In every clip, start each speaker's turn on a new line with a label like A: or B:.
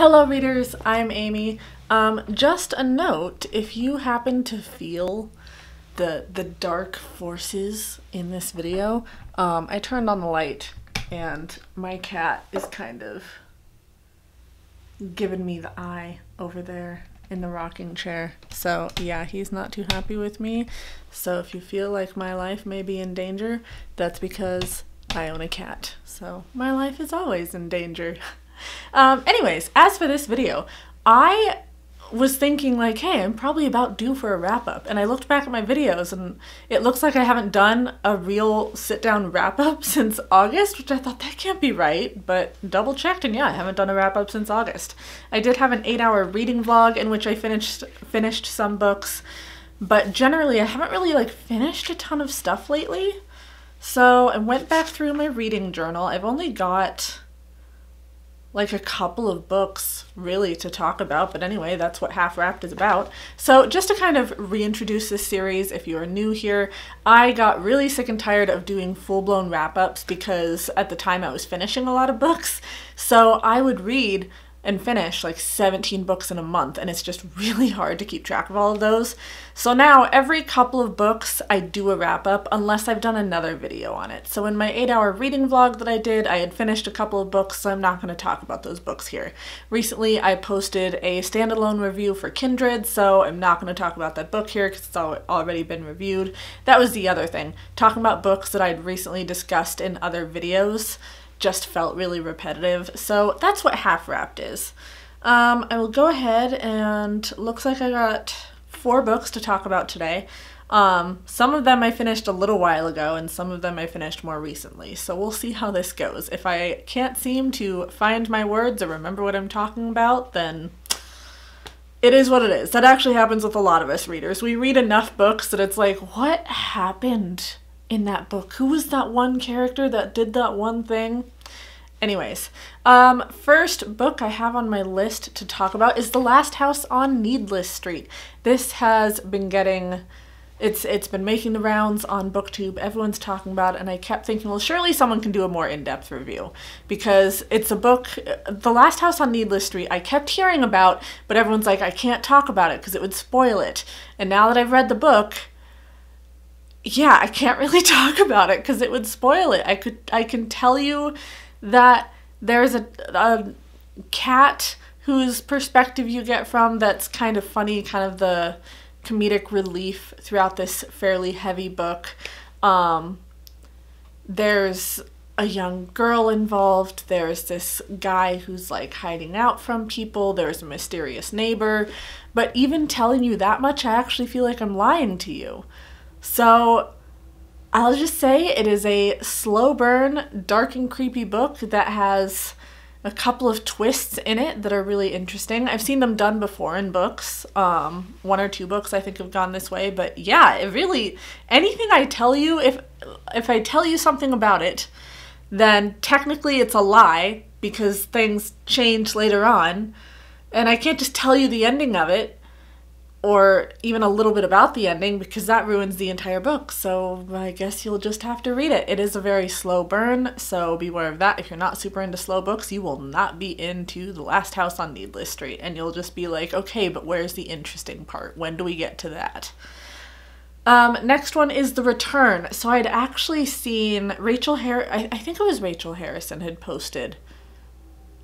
A: Hello readers, I'm Amy. Just a note, if you happen to feel the dark forces in this video, I turned on the light and my cat is kind of giving me the eye over there in the rocking chair. So yeah, he's not too happy with me. So if you feel like my life may be in danger, that's because I own a cat. So my life is always in danger. Anyways, as for this video, I was thinking like, hey, I'm probably about due for a wrap-up, and I looked back at my videos and it looks like I haven't done a real sit-down wrap-up since August, which I thought that can't be right, but double-checked, and yeah, I haven't done a wrap-up since August. I did have an 8-hour reading vlog in which I finished some books, but generally I haven't really finished a ton of stuff lately. So I went back through my reading journal. I've only got a couple of books really to talk about, but anyway, that's what Half Wrapped is about. So just to kind of reintroduce this series, if you are new here, I got really sick and tired of doing full-blown wrap-ups because at the time I was finishing a lot of books. So I would read and finish 17 books in a month, and it's just really hard to keep track of all of those. So now every couple of books I do a wrap-up unless I've done another video on it. So in my 8-hour reading vlog that I did, I had finished a couple of books, so I'm not going to talk about those books here. Recently I posted a standalone review for Kindred, so I'm not going to talk about that book here because it's already been reviewed. That was the other thing. Talking about books that I'd recently discussed in other videos just felt really repetitive, so that's what Half Wrapped is. I will go ahead, and looks like I got 4 books to talk about today. Some of them I finished a little while ago, and some of them I finished more recently, so we'll see how this goes. If I can't seem to find my words or remember what I'm talking about, then it is what it is. That actually happens with a lot of us readers. We read enough books that it's like, what happened in that book? Who was that one character that did that one thing? Anyways, first book I have on my list to talk about is The Last House on Needless Street. This has been getting, it's been making the rounds on BookTube. Everyone's talking about it, and I kept thinking, well, surely someone can do a more in-depth review because it's a book, The Last House on Needless Street, I kept hearing about, but everyone's like, I can't talk about it because it would spoil it. And now that I've read the book, yeah, I can't really talk about it because it would spoil it. I can tell you that there's a cat whose perspective you get from that's kind of funny, kind of the comedic relief throughout this fairly heavy book. There's a young girl involved. There's this guy who's hiding out from people. There's a mysterious neighbor. But even telling you that much, I actually feel like I'm lying to you. So I'll just say it is a slow burn, dark and creepy book that has a couple of twists in it that are really interesting. I've seen them done before in books. 1 or 2 books I think have gone this way, but yeah, it really, anything I tell you, if I tell you something about it, then technically it's a lie because things change later on, and I can't just tell you the ending of it or even a little bit about the ending because that ruins the entire book, so I guess you'll just have to read it. It is a very slow burn, so beware of that. If you're not super into slow books, you will not be into The Last House on Needless Street, and you'll just be like, okay, but where's the interesting part? When do we get to that? Next one is The Return. So I'd actually seen I think it was Rachel Harrison had posted.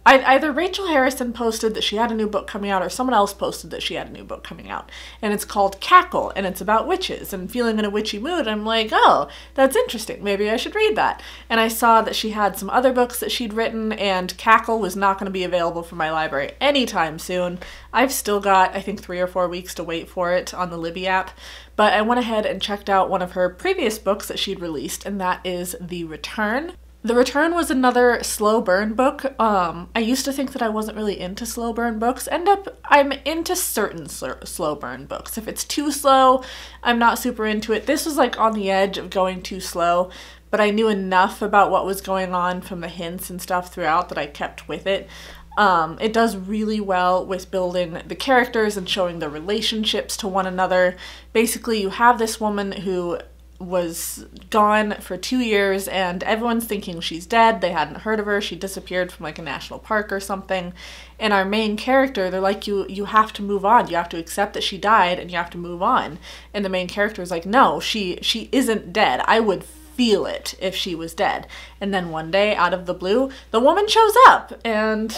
A: Either Rachel Harrison posted that she had a new book coming out or someone else posted that she had a new book coming out. And it's called Cackle, and it's about witches, and feeling in a witchy mood. I'm like, oh, that's interesting. Maybe I should read that. And I saw that she had some other books that she'd written, and Cackle was not going to be available from my library anytime soon. I've still got, I think, 3 or 4 weeks to wait for it on the Libby app. But I went ahead and checked out one of her previous books that she'd released, and that is The Return. The Return was another slow burn book. I used to think that I wasn't really into slow burn books. I'm into certain slow burn books. If it's too slow, I'm not super into it. This was on the edge of going too slow, but I knew enough about what was going on from the hints and stuff throughout that I kept with it. It does really well with building the characters and showing the relationships to one another. Basically, you have this woman who was gone for 2 years, and everyone's thinking she's dead. They hadn't heard of her. She disappeared from like a national park or something. And our main character, they're like, you have to move on. You have to accept that she died and you have to move on. And the main character is like, no, she isn't dead. I would feel it if she was dead. And then one day, out of the blue, the woman shows up, and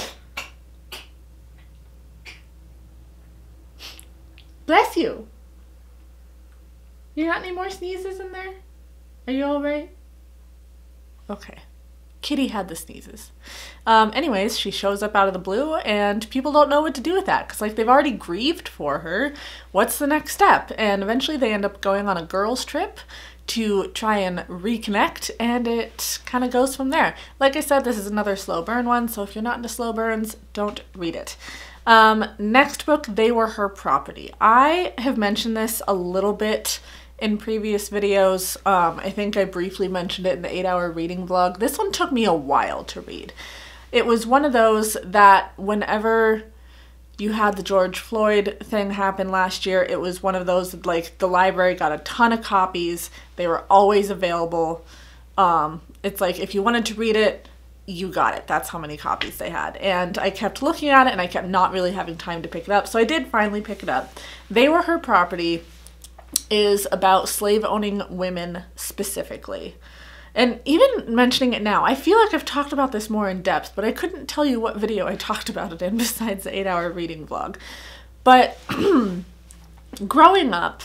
A: bless you. You got any more sneezes in there? Are you all right? Okay. Kitty had the sneezes. Anyways, she shows up out of the blue, and people don't know what to do with that, because like they've already grieved for her. What's the next step? And eventually they end up going on a girls' trip to try and reconnect, and it kind of goes from there. Like I said, this is another slow burn one, so if you're not into slow burns, don't read it. Next book, They Were Her Property. I have mentioned this a little bit in previous videos. I think I briefly mentioned it in the 8-hour reading vlog. This one took me a while to read. It was one of those that whenever you had the George Floyd thing happen last year, it was one of those that, like, the library got a ton of copies. They were always available. It's like if you wanted to read it, you got it. That's how many copies they had. And I kept looking at it, and I kept not really having time to pick it up. So I did finally pick it up. They Were Her Property is about slave-owning women specifically. And even mentioning it now, I feel like I've talked about this more in depth, but I couldn't tell you what video I talked about it in besides the 8-hour reading vlog. But growing up,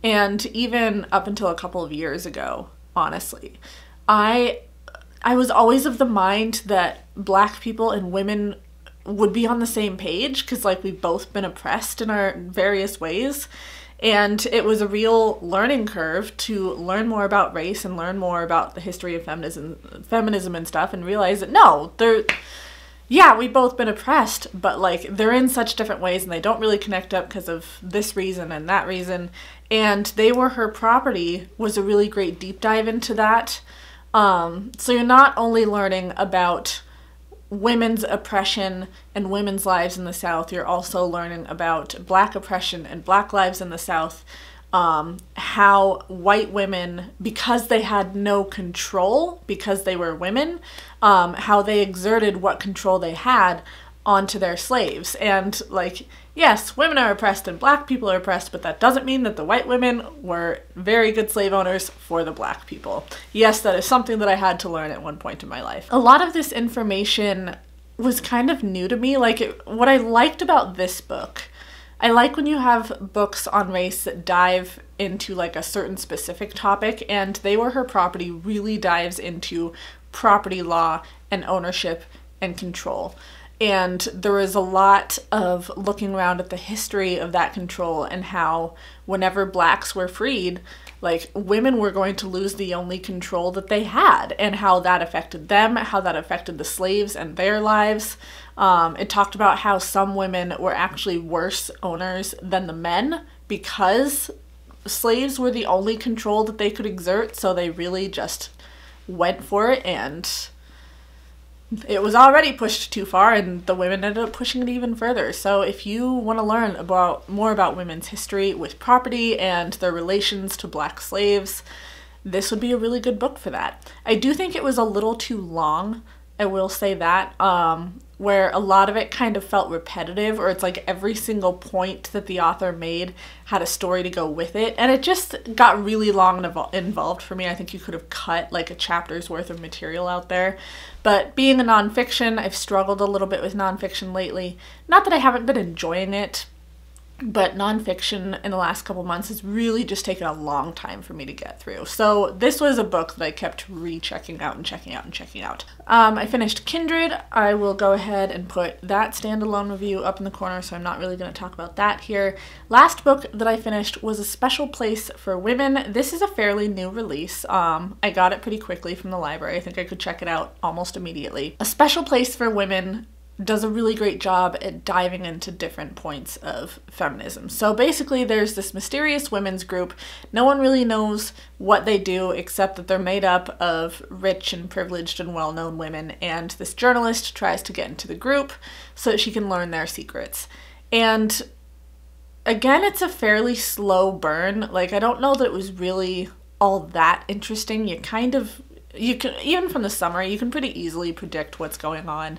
A: and even up until a couple of years ago, honestly, I was always of the mind that Black people and women would be on the same page, because like we've both been oppressed in our various ways. And it was a real learning curve to learn more about race and learn more about the history of feminism and stuff, and realize that no, yeah, we've both been oppressed, but like they're in such different ways and they don't really connect up because of this reason and that reason. And They Were Her Property was a really great deep dive into that. So you're not only learning about women's oppression and women's lives in the South, you're also learning about Black oppression and Black lives in the South, how white women, because they had no control, because they were women, how they exerted what control they had onto their slaves. And like, yes, women are oppressed and Black people are oppressed, but that doesn't mean that the white women were very good slave owners for the Black people. Yes, that is something that I had to learn at one point in my life. A lot of this information was kind of new to me. Like, what I liked about this book, I like when you have books on race that dive into like a certain specific topic, and They Were Her Property really dives into property law and ownership and control. And there was a lot of looking around at the history of that control, and how whenever Blacks were freed, like women were going to lose the only control that they had, and how that affected them, how that affected the slaves and their lives. It talked about how some women were actually worse owners than the men because slaves were the only control that they could exert, so they really just went for it, and it was already pushed too far, and the women ended up pushing it even further. So if you want to learn more about women's history with property and their relations to Black slaves, this would be a really good book for that. I do think it was a little too long, I will say that, where a lot of it kind of felt repetitive, or it's like every single point that the author made had a story to go with it, and it just got really long and involved for me. I think you could have cut like a chapter's worth of material out there. But being a nonfiction, I've struggled a little bit with nonfiction lately. Not that I haven't been enjoying it, but nonfiction in the last couple months has really just taken a long time for me to get through. So this was a book that I kept rechecking out and checking out and checking out. I finished Kindred. I will go ahead and put that standalone review up in the corner, so I'm not really going to talk about that here. Last book that I finished was A Special Place for Women. This is a fairly new release. I got it pretty quickly from the library. I think I could check it out almost immediately. A Special Place for Women does a really great job at diving into different points of feminism. So basically there's this mysterious women's group. No one really knows what they do except that they're made up of rich and privileged and well-known women, and this journalist tries to get into the group so that she can learn their secrets. And again, it's a fairly slow burn. Like, I don't know that it was really all that interesting. You can, even from the summary, you can pretty easily predict what's going on.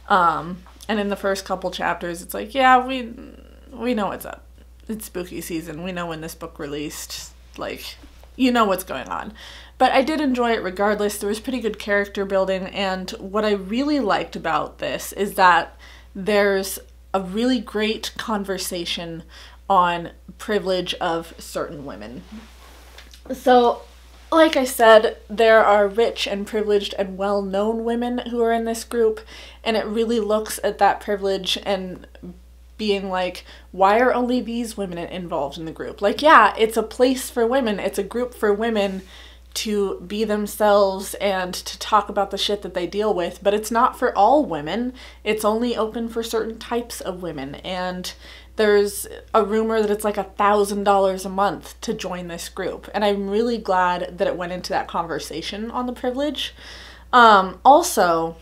A: And in the first couple chapters, it's like, yeah, we know what's up. It's spooky season. We know when this book released. Like, you know what's going on. But I did enjoy it regardless. There was pretty good character building, and what I really liked about this is that there's a really great conversation on privilege of certain women. So, like I said, there are rich and privileged and well-known women who are in this group, and it really looks at that privilege and being like, why are only these women involved in the group? Like, yeah, it's a place for women. It's a group for women to be themselves and to talk about the shit that they deal with, but it's not for all women. It's only open for certain types of women, and there's a rumor that it's like $1,000 a month to join this group, and I'm really glad that it went into that conversation on the privilege. Also,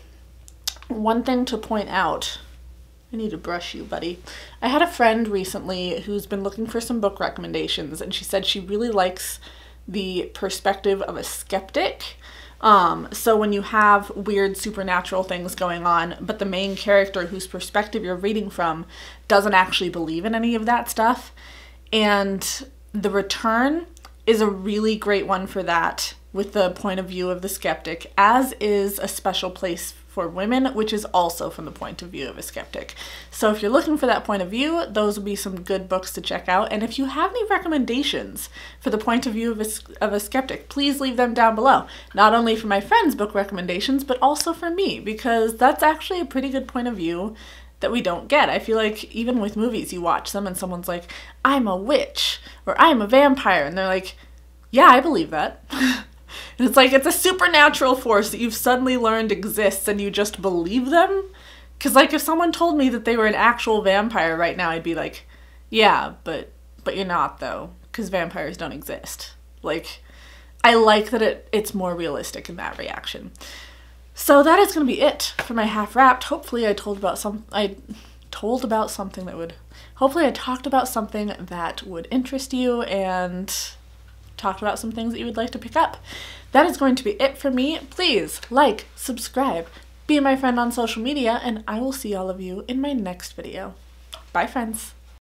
A: one thing to point out, I need to brush you, buddy. I had a friend recently who's been looking for some book recommendations, and she said she really likes the perspective of a skeptic. So when you have weird supernatural things going on, but the main character whose perspective you're reading from doesn't actually believe in any of that stuff. And The Return is a really great one for that, with the point of view of the skeptic, as is A Special Place for Women, which is also from the point of view of a skeptic. So if you're looking for that point of view, those would be some good books to check out. And if you have any recommendations for the point of view of a skeptic, please leave them down below. Not only for my friends' book recommendations, but also for me, because that's actually a pretty good point of view that we don't get. I feel like even with movies, you watch them and someone's like, I'm a witch, or I'm a vampire, and they're like, yeah, I believe that. And it's like, it's a supernatural force that you've suddenly learned exists and you just believe them? Because, like, if someone told me that they were an actual vampire right now, I'd be like, yeah, but you're not, though, because vampires don't exist. Like, I like that it's more realistic in that reaction. So that is going to be it for my half wrapped. Hopefully I talked about something that would interest you, and talked about some things that you would like to pick up. That is going to be it for me. Please like, subscribe, be my friend on social media, and I will see all of you in my next video. Bye, friends.